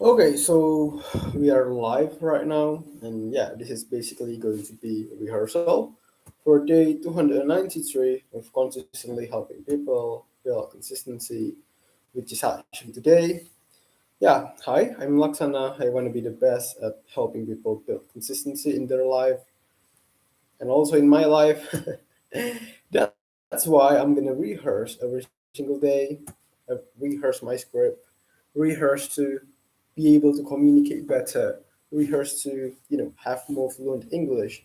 Okay, so we are live right now, and yeah, this is basically going to be a rehearsal for day 293 of consistently helping people build consistency, which is actually today. Yeah, hi, I'm Laksana. I want to be the best at helping people build consistency in their life and also in my life. That's why I'm gonna rehearse every single day, rehearse my script, rehearse to be able to communicate better, rehearse to have more fluent English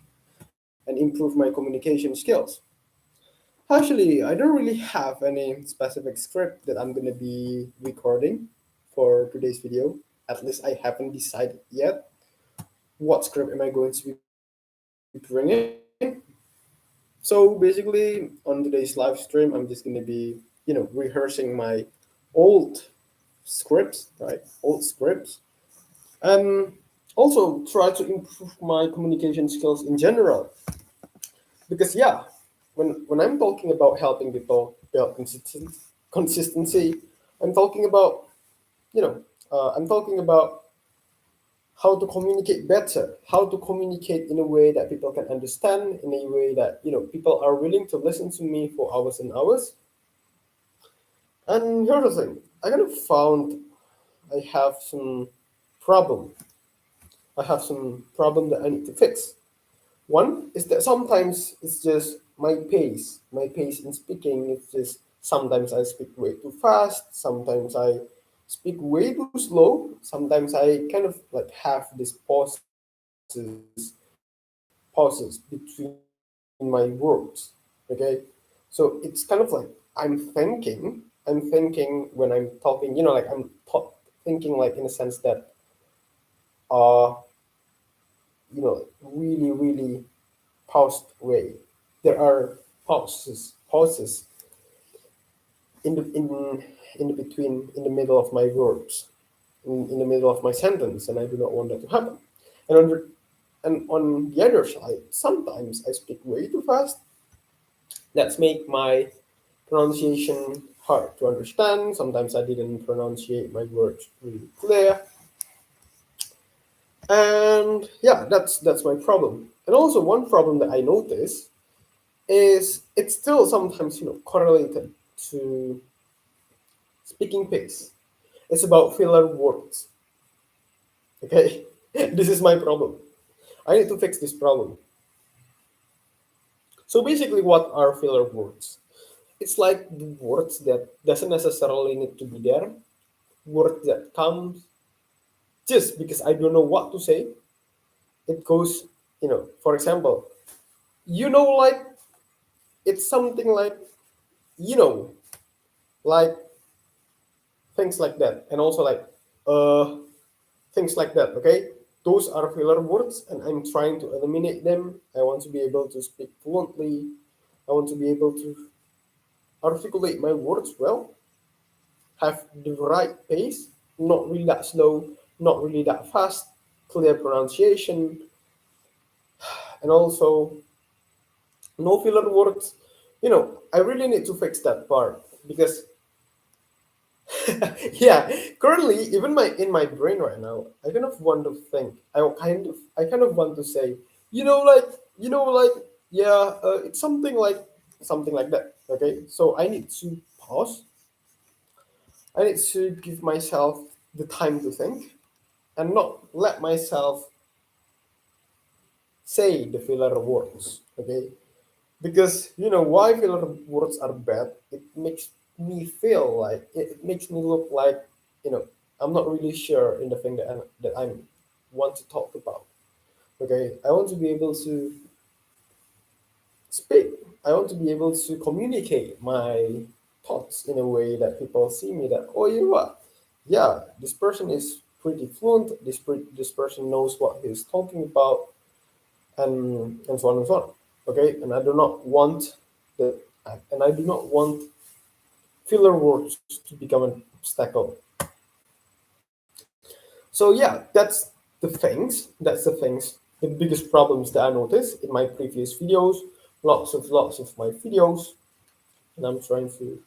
and improve my communication skills. Actually, I don't really have any specific script that I'm gonna be recording for today's video. At least I haven't decided yet what script am I going to be bringing. So basically, on today's live stream, I'm just gonna be rehearsing my old scripts, right? Old scripts, and also try to improve my communication skills in general. Because yeah, when I'm talking about helping people build consistency, I'm talking about I'm talking about how to communicate better, how to communicate in a way that people can understand, in a way that people are willing to listen to me for hours and hours. And here's the thing, I kind of found I have some problem. I have some problem that I need to fix. One is that sometimes it's just my pace in speaking. It's just sometimes I speak way too fast, sometimes I speak way too slow, sometimes I kind of like have these pauses between my words. Okay, so it's kind of like I'm thinking when I'm talking, thinking like in a sense that uh really paused way. There are pauses in the between, in the middle of my words, in the middle of my sentence, and I do not want that to happen. And on the other side, sometimes I speak way too fast. That's make my pronunciation hard to understand. Sometimes I didn't pronunciate my words really clear. And yeah, that's my problem. And also one problem that I notice is it's still sometimes correlated to speaking pace. It's about filler words. Okay, this is my problem. I need to fix this problem. So basically, what are filler words? It's like the words that doesn't necessarily need to be there. Words that comes just because I don't know what to say. It goes, for example, like it's something like you know, like things like that, and also like uh things like that. Okay, those are filler words, and I'm trying to eliminate them. I want to be able to speak fluently. I want to be able to articulate my words well, have the right pace, not really that slow, not really that fast, clear pronunciation, and also no filler words. I really need to fix that part because yeah, currently even my in my brain right now, I kind of want to think. I kind of want to say, like yeah, it's something like that. Okay, so I need to pause. I need to give myself the time to think and not let myself say the filler words. Okay, because why filler words are bad. It makes me feel like it makes me look like you know I'm not really sure in the thing that I want to talk about. Okay, I want to be able to speak. I want to be able to communicate my thoughts in a way that people see me that, oh, you know what, yeah, this person is pretty fluent. This person knows what he's talking about, and so on and so on. Okay, and I do not want the and I do not want filler words to become an obstacle. So yeah, That's the things. The biggest problems that I noticed in my previous videos, lots of my videos, and I'm trying to.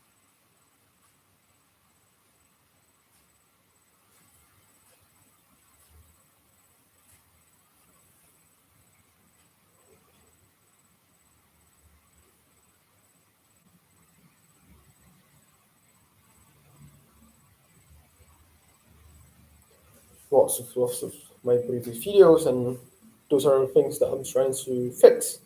lots of my previous videos, and those are things that I'm trying to fix.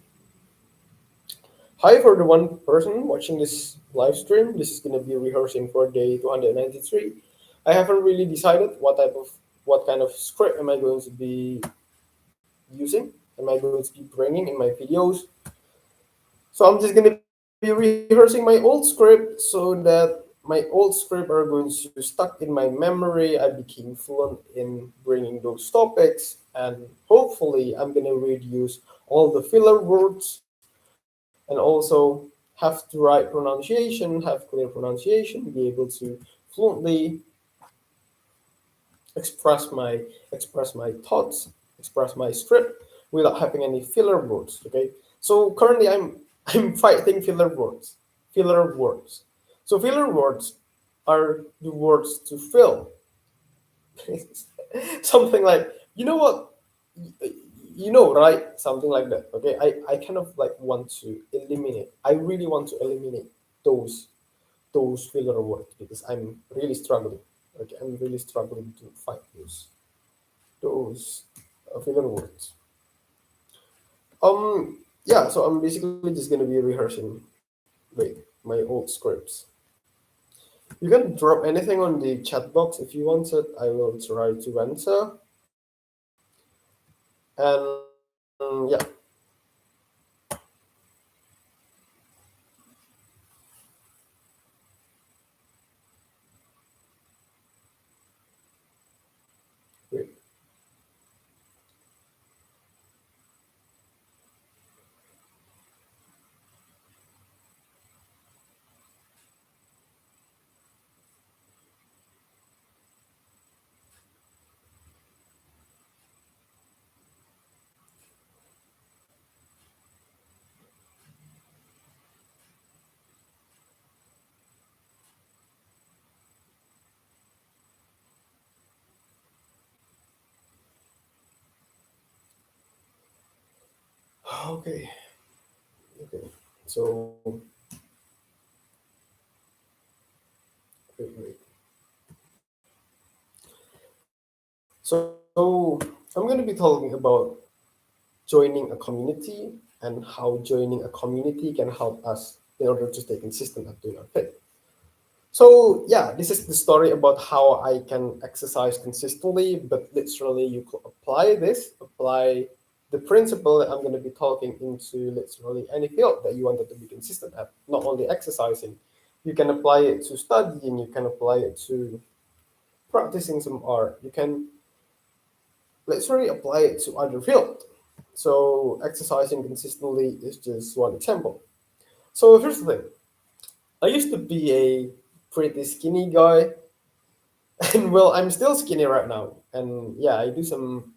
Hi for the one person watching this live stream. This is gonna be rehearsing for day 293. I haven't really decided what kind of script am I going to be using, am I going to be bringing in my videos. So I'm just gonna be rehearsing my old script so that my old script are going to stuck in my memory. I became fluent in bringing those topics, and hopefully I'm gonna reduce all the filler words and also have the right pronunciation, have clear pronunciation, be able to fluently express my thoughts, express my script without having any filler words. Okay, so currently I'm fighting filler words. Filler words. So filler words are the words to fill. Something like, you know what, you know, right? Something like that. Okay, I kind of like want to eliminate. I really want to eliminate those those filler words because I'm really struggling. Okay, I'm really struggling to find those filler words. Yeah, so I'm basically just gonna be rehearsing with my old scripts. You can drop anything on the chat box if you want it. I will try to answer. And yeah, wait. Okay, okay. So wait. So I'm gonna be talking about joining a community and how joining a community can help us in order to stay consistent at doing our thing. So yeah, this is the story about how I can exercise consistently, but literally you could apply the principle that I'm going to be talking into literally any field that you wanted to be consistent at, not only exercising. You can apply it to studying, you can apply it to practicing some art, you can literally apply it to other field. So exercising consistently is just one example. So here's the thing. I used to be a pretty skinny guy. And well, I'm still skinny right now, and yeah, I do some,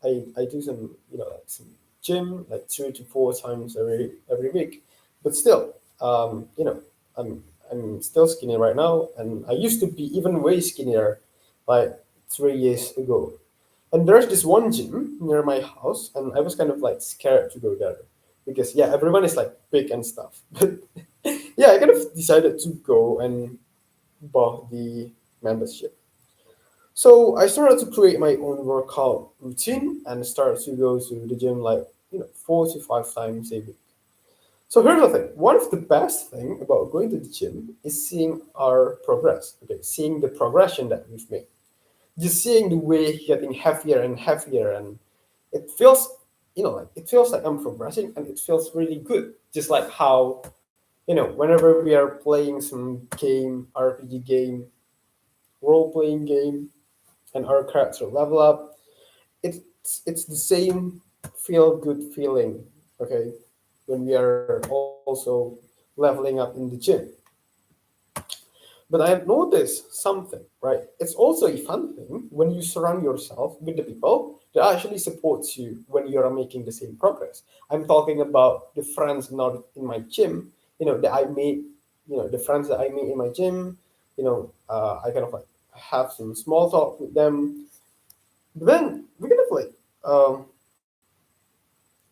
you know, like some gym like 3 to 4 times every week, but still, you know, I'm still skinny right now, and I used to be even way skinnier, like 3 years ago. And there's this one gym near my house, and I was kind of like scared to go there because yeah, everyone is like big and stuff. But yeah, I kind of decided to go and bought the membership. So I started to create my own workout routine and started to go to the gym like, you know, 4 to 5 times a week. So here's the thing. One of the best thing about going to the gym is seeing our progress. Okay, seeing the progression that we've made. Just seeing the weight getting heavier and heavier, and it feels, you know, like it feels like I'm progressing, and it feels really good. Just like how, you know, whenever we are playing some game, RPG game, role playing game, and our character level up, it's the same feel good feeling, okay, when we are also leveling up in the gym. But I have noticed something, right? It's also a fun thing when you surround yourself with the people that actually supports you when you're making the same progress. I'm talking about the friends not in my gym, you know, that I made, you know, the friends that I made in my gym, you know, I kind of like have some small talk with them. But then we kind of like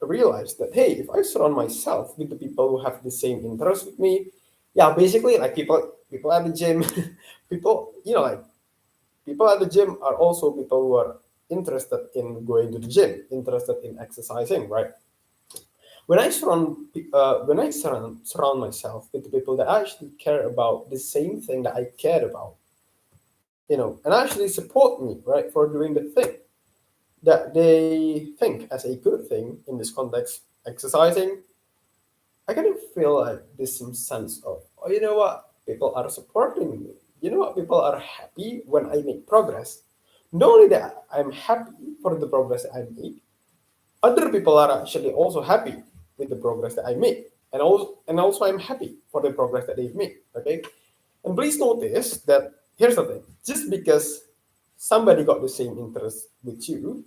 realized that hey, if I surround myself with the people who have the same interests with me, yeah, basically like people at the gym, people, you know, like people at the gym are also people who are interested in going to the gym, interested in exercising, right? When I surround myself with the people that actually care about the same thing that I care about, and actually support me, right, for doing the thing that they think as a good thing in this context, exercising, I kind of feel like there's some sense of, oh, you know what, people are supporting me. You know what, people are happy when I make progress. Not only that I'm happy for the progress that I make, other people are actually also happy with the progress that I make, and also I'm happy for the progress that they've made. Okay, and please notice that here's the thing: just because somebody got the same interest with you,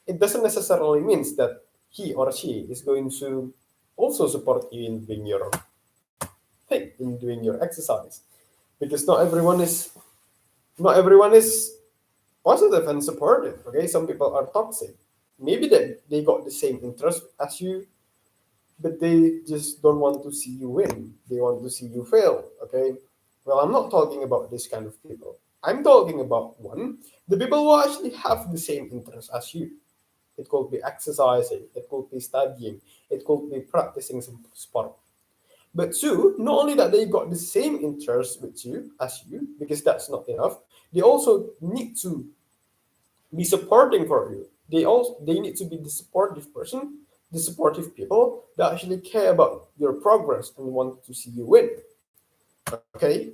it doesn't necessarily means that he or she is going to also support you in doing your thing, in doing your exercise, because not everyone is positive and supportive. Okay, some people are toxic. Maybe that they got the same interest as you, but they just don't want to see you win. They want to see you fail. Okay. Well, I'm not talking about this kind of people. I'm talking about one, the people who actually have the same interest as you. It could be exercising, it could be studying, it could be practicing some sport. But two, not only that they got the same interest with you as you, because that's not enough, they also need to be supporting for you. They need to be the supportive person, the supportive people that actually care about your progress and want to see you win. Okay.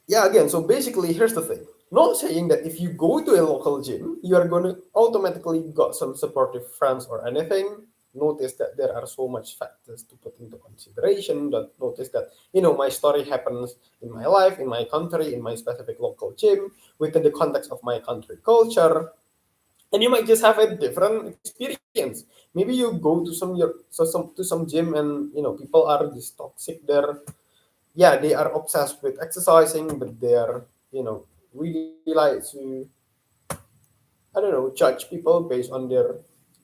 Yeah, again, so basically here's the thing. Not saying that if you go to a local gym, you are going to automatically got some supportive friends or anything. Notice that there are so much factors to put into consideration. That notice that my story happens in my life, in my country, in my specific local gym, within the context of my country culture, and you might just have a different experience. Maybe you go to some gym and people are just toxic there. Yeah, they are obsessed with exercising, but they are really like to, I don't know, judge people based on their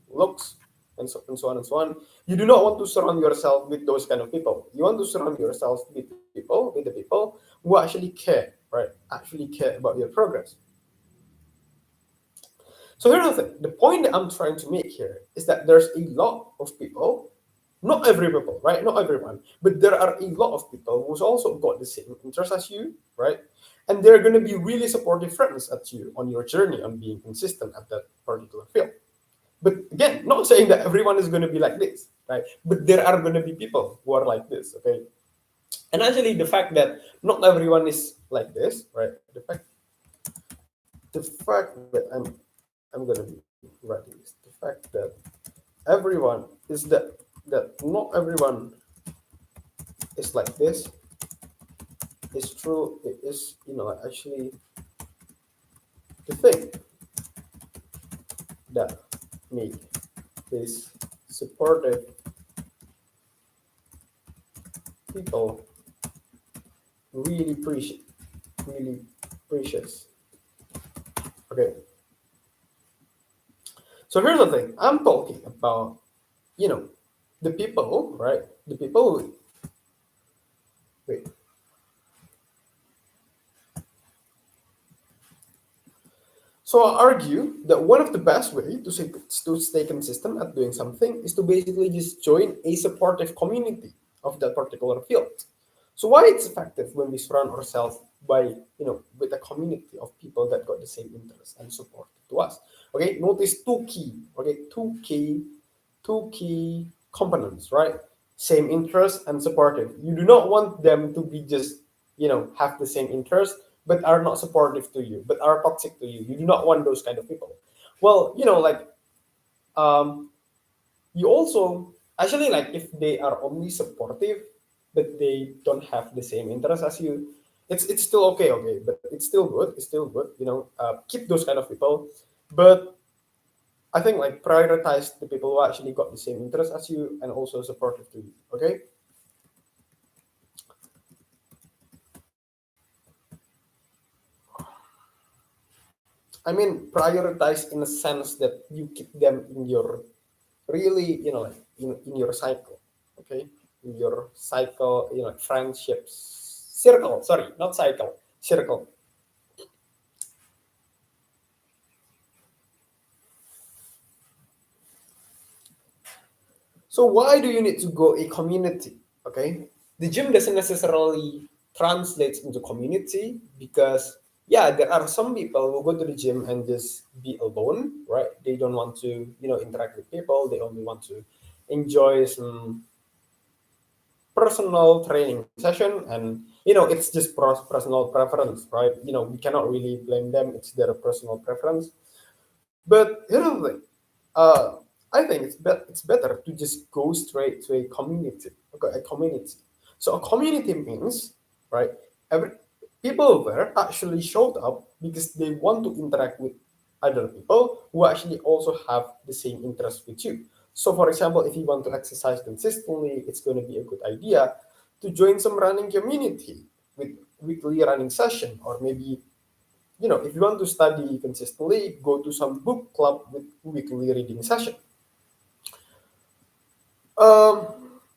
looks, and so on and so on. You do not want to surround yourself with those kind of people. You want to surround yourself with the people who actually care, right? Actually care about your progress. So here's the thing. The point that I'm trying to make here is that there's a lot of people, not every people, right? Not everyone, but there are a lot of people who's also got the same interest as you, right? And they're going to be really supportive friends at you on your journey on being consistent at that particular field. But again, not saying that everyone is going to be like this, right? But there are going to be people who are like this, okay? And actually, the fact that not everyone is like this, right? The fact that I'm gonna be writing this. The fact that everyone is that not everyone is like this is true. It is actually the thing that make these supportive people really precious, really precious. Okay. So here's the thing. I'm talking about you know the people, right? The people who, wait. So I argue that one of the best way to stay consistent at doing something is to basically just join a supportive community of that particular field. So why it's effective when we surround ourselves by with a community of people that got the same interest and support to us. Okay, notice two key components, right? Same interest and supportive. You do not want them to be just have the same interest but are not supportive to you, but are toxic to you. You do not want those kind of people. Well, like um, you also actually like if they are only supportive, but they don't have the same interest as you. It's still okay, but it's still good. It's still good. Keep those kind of people, but I think like prioritize the people who actually got the same interest as you and also supportive to you. Okay. I mean, prioritize in a sense that you keep them in your really, like in your cycle, okay? In your cycle, friendships circle. Sorry, not cycle, circle. So why do you need to go a community? Okay, the gym doesn't necessarily translate into community because yeah, there are some people who go to the gym and just be alone, right? They don't want to interact with people. They only want to enjoy some personal training session, and it's just personal preference, right? We cannot really blame them. It's their personal preference. But here's the thing. Uh, I think it's better to just go straight to a community. Okay, a community. So a community means, right? Every people there actually showed up because they want to interact with other people who actually also have the same interest with you. So, for example, if you want to exercise consistently, it's going to be a good idea to join some running community with weekly running session, or maybe if you want to study consistently, go to some book club with weekly reading session.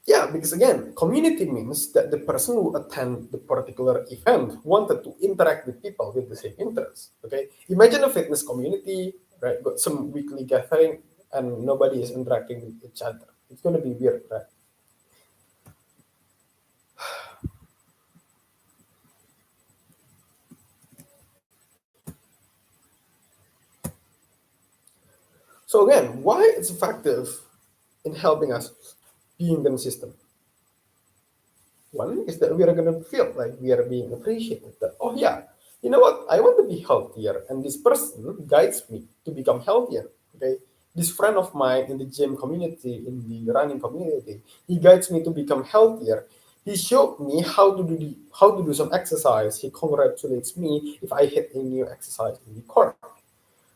Yeah, because again, community means that the person who attend the particular event wanted to interact with people with the same interests. Okay, imagine a fitness community, right? Got some weekly gathering, and nobody is interacting with each other. It's going to be weird, right? So again, why it's effective in helping us being consistent? One is that we are going to feel like we are being appreciated. That, oh, yeah, you know what? I want to be healthier. And this person guides me to become healthier. Okay. This friend of mine in the gym community, in the running community, he guides me to become healthier. He showed me how to do some exercise. He congratulates me if I hit a new exercise in the court.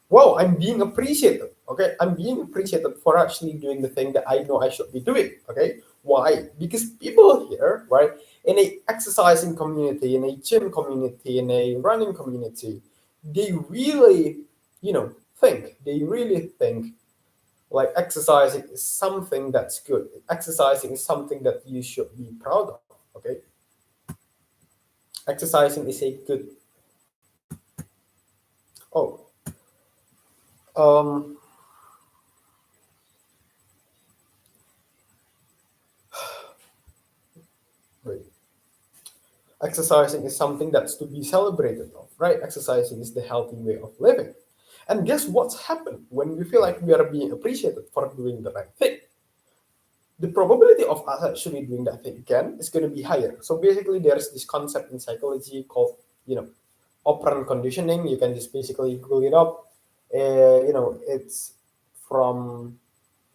Wow, I'm being appreciated. Okay, I'm being appreciated for actually doing the thing that I know I should be doing. Okay, why? Because people here, right, in a exercising community, in a gym community, in a running community, they really, they really think like exercising is something that's good. Exercising is something that you should be proud of. Okay, exercising is a good. Oh, um, wait. Exercising is something that's to be celebrated of, right? Exercising is the healthy way of living. And guess what's happened when we feel like we are being appreciated for doing the right thing? The probability of us actually doing that thing again is going to be higher. So basically, there's this concept in psychology called, operant conditioning. You can just basically Google it up. It's from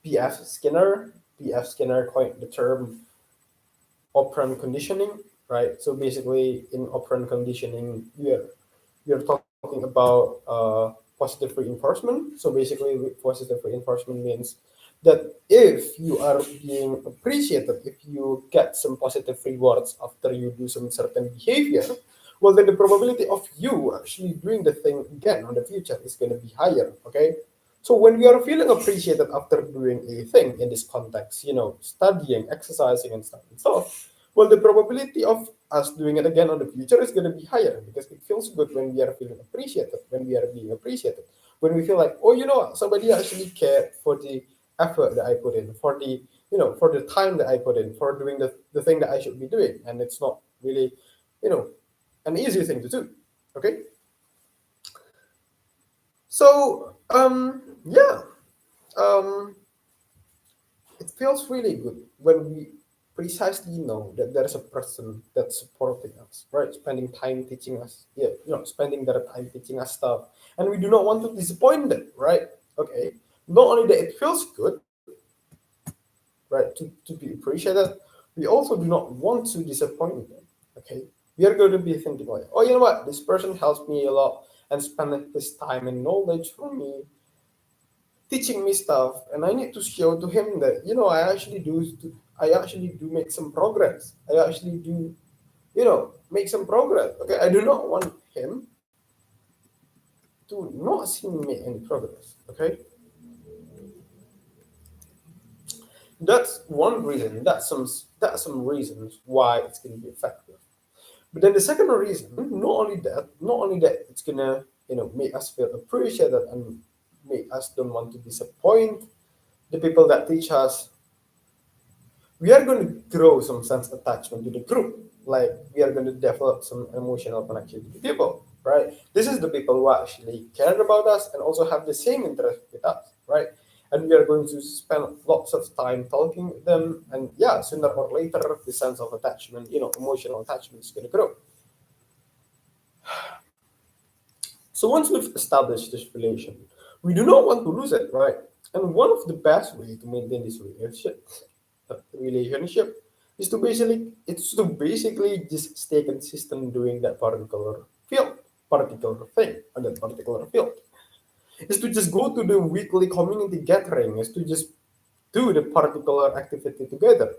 P.F. Skinner. P.F. Skinner coined the term operant conditioning, right? So basically, in operant conditioning, we are talking about positive reinforcement. So basically, positive reinforcement means that if you are being appreciated, if you get some positive rewards after you do some certain behavior, well, then the probability of you actually doing the thing again on the future is going to be higher. Okay. So when we are feeling appreciated after doing a thing in this context, studying, exercising, and stuff and so, well, the probability of us doing it again on the future is going to be higher because it feels good when we are feeling appreciated, when we are being appreciated, when we feel like, oh, you know what, somebody actually cared for the effort that I put in, for the for the time that I put in, for doing the thing that I should be doing, and it's not really, you know, an easy thing to do. Okay, so yeah, um, it feels really good when we precisely know that there is a person that's supporting us, right? Spending time teaching us, yeah, spending their time teaching us stuff, and we do not want to disappoint them, right? Okay, not only that it feels good, right, to be appreciated, we also do not want to disappoint them. Okay, we are going to be thinking like, oh, you know what, this person helps me a lot and spend his time and knowledge for me teaching me stuff, and I need to show to him that I actually do make some progress. I actually do make some progress. Okay, I do not want him to not see me make any progress. Okay, that's one reason. That's some reasons why it's going to be effective. But then the second reason, not only that, it's gonna make us feel appreciated and make us don't want to disappoint the people that teach us. We are going to grow some sense of attachment to the group. Like we are going to develop some emotional connection to the people, right? This is the people who actually care about us and also have the same interest with us, right? And we are going to spend lots of time talking with them. And yeah, sooner or later, the sense of attachment, emotional attachment is going to grow. So once we've established this relation, we do not want to lose it, right? And one of the best way to maintain this relationship is to basically just stay consistent doing that particular thing, and that particular field. Is to just go to the weekly community gathering, is to just do the particular activity together,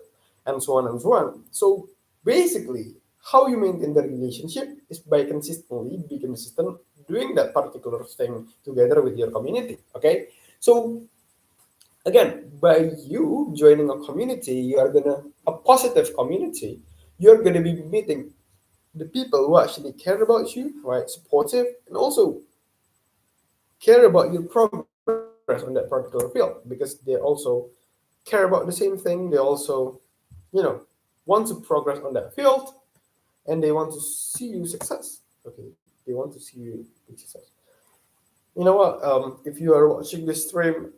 and so on and so on. So basically, how you maintain the relationship is by be consistent doing that particular thing together with your community. Okay, so again, by you joining a community, you are gonna a positive community. You're gonna be meeting the people who actually care about you, right? Supportive, and also care about your progress on that particular field because they also care about the same thing. They also, you know, want to progress on that field, and they want to see you success. Okay, they want to see you with success. You know what? If you are watching this stream,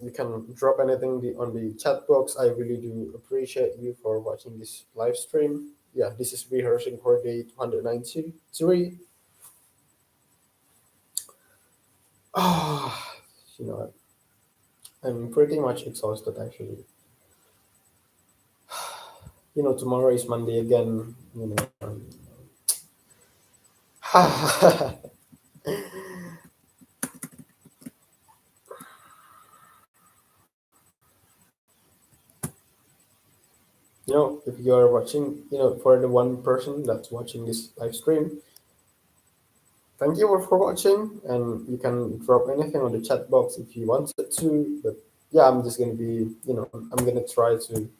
you can drop anything on the chat box. I really do appreciate you for watching this live stream. Yeah, this is rehearsing for day 293. Ah, you know, I'm pretty much exhausted actually. Tomorrow is Monday again. If you are watching, for the one person that's watching this live stream, thank you all for watching, and you can drop anything on the chat box if you wanted to. But yeah, I'm just gonna be, I'm gonna try to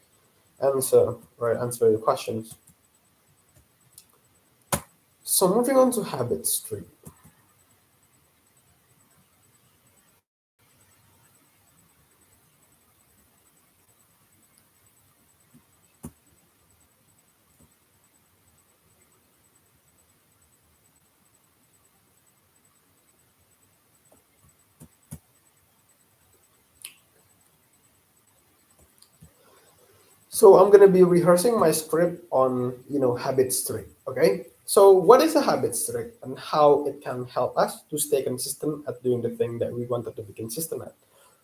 answer your questions. So moving on to habit streak. So I'm gonna be rehearsing my script on, habit streak. Okay. So what is a habit streak and how it can help us to stay consistent at doing the thing that we wanted to be consistent at?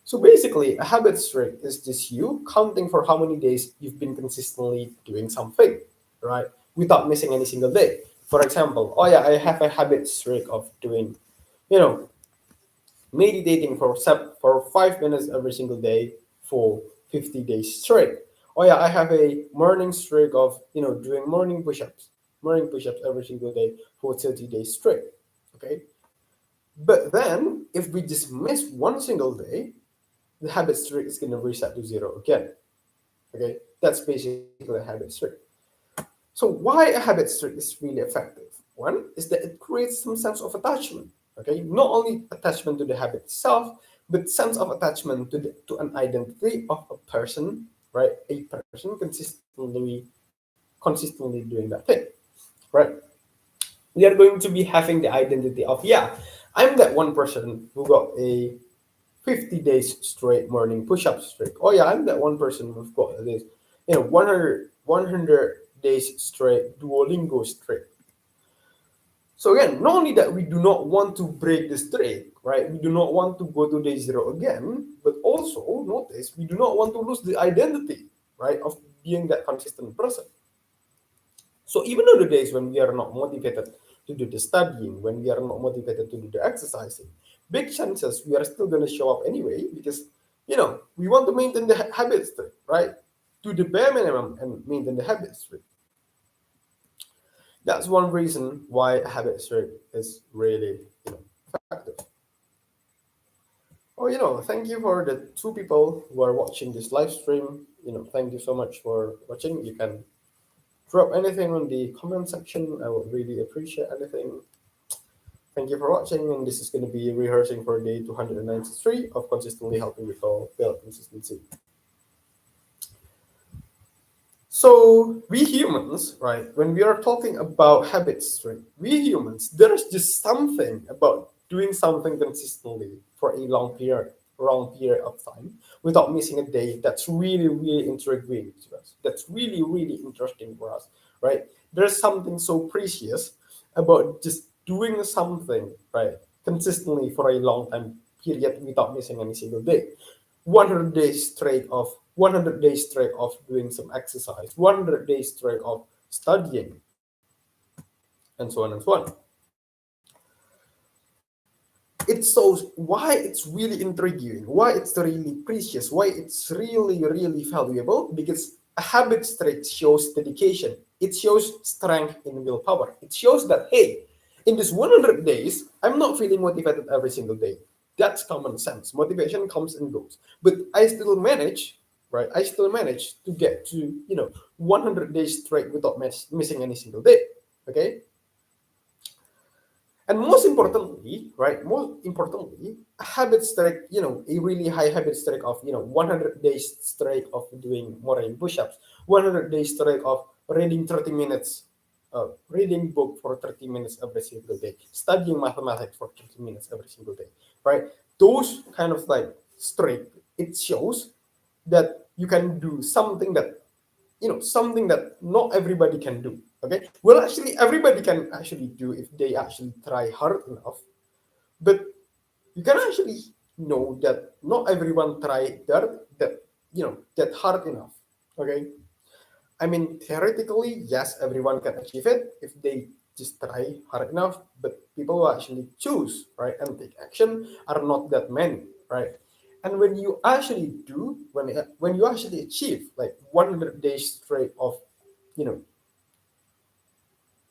So basically, a habit streak is just you counting for how many days you've been consistently doing something, right? Without missing any single day. For example, oh yeah, I have a habit streak of doing, you know, meditating for 5 minutes every single day for 50 days straight. Oh yeah, I have a morning streak of doing morning push-ups every single day for 30 days straight. Okay, but then if we just miss one single day, the habit streak is going to reset to zero again. Okay, that's basically a habit streak. So why a habit streak is really effective? One is that it creates some sense of attachment. Okay, not only attachment to the habit itself, but sense of attachment to an identity of a person, right? A person consistently doing that thing, right? We are going to be having the identity of, yeah, I'm that one person who got a 50 days straight morning push-up streak. Oh yeah, I'm that one person who's got this, 100 days straight Duolingo streak. So again, not only that we do not want to break the streak, right? We do not want to go to day zero again, but also notice we do not want to lose the identity, right, of being that consistent person. So even on the days when we are not motivated to do the studying, when we are not motivated to do the exercising, big chances we are still going to show up anyway because we want to maintain the habits, right? Do the bare minimum and maintain the habits. That's one reason why a habit streak is really effective. Oh, thank you for the two people who are watching this live stream. Thank you so much for watching. You can Drop anything on the comment section. I would really appreciate anything. Thank you for watching, and this is going to be rehearsing for day 293 of consistently helping people build consistency. So we humans, right? When we are talking about habits, right? We humans, there is just something about doing something consistently for a long period of time without missing a day that's really, really intriguing to us. That's really, really interesting for us, right? There's something so precious about just doing something, right, consistently for a long time period without missing any single day. 100 days straight of 100 days straight of doing some exercise, 100 days straight of studying, and so on and so on. It shows why it's really intriguing, why it's really precious, why it's really, really valuable, because a habit trait shows dedication. It shows strength in willpower. It shows that, hey, in this 100 days, I'm not feeling motivated every single day. That's common sense. Motivation comes and goes. But I still manage, right? I still manage to get to, 100 days straight without missing any single day. Okay? And most importantly, right, most importantly, a habit streak, a really high habit streak of, 100 days straight of doing morning push-ups, 100 days straight of reading 30 minutes, reading book for 30 minutes every single day, studying mathematics for 30 minutes every single day, right? Those kind of like streak, it shows that you can do something that something that not everybody can do. Okay, well, actually everybody can actually do if they actually try hard enough, but you can actually know that not everyone try that hard enough. Okay, I mean, theoretically, yes, everyone can achieve it if they just try hard enough, but people who actually choose, right, and take action are not that many, right? And when you actually do, when you actually achieve like 100 days straight of, you know,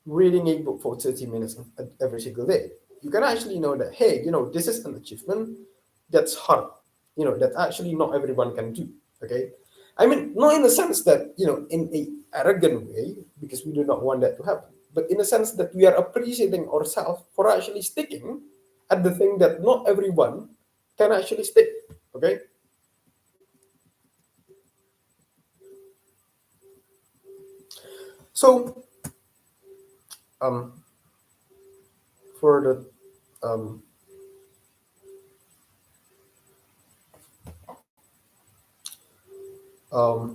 reading a book for 30 minutes every single day, you can actually know that, hey, this is an achievement that's hard, that actually not everyone can do. Okay. I mean, not in the sense that, in a arrogant way, because we do not want that to happen, but in a sense that we are appreciating ourselves for actually sticking at the thing that not everyone can actually stick. Okay. So, um, for um,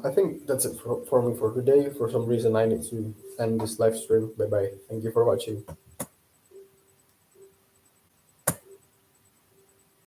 I think that's it for me for today. For some reason, I need to end this live stream. Bye bye. Thank you for watching.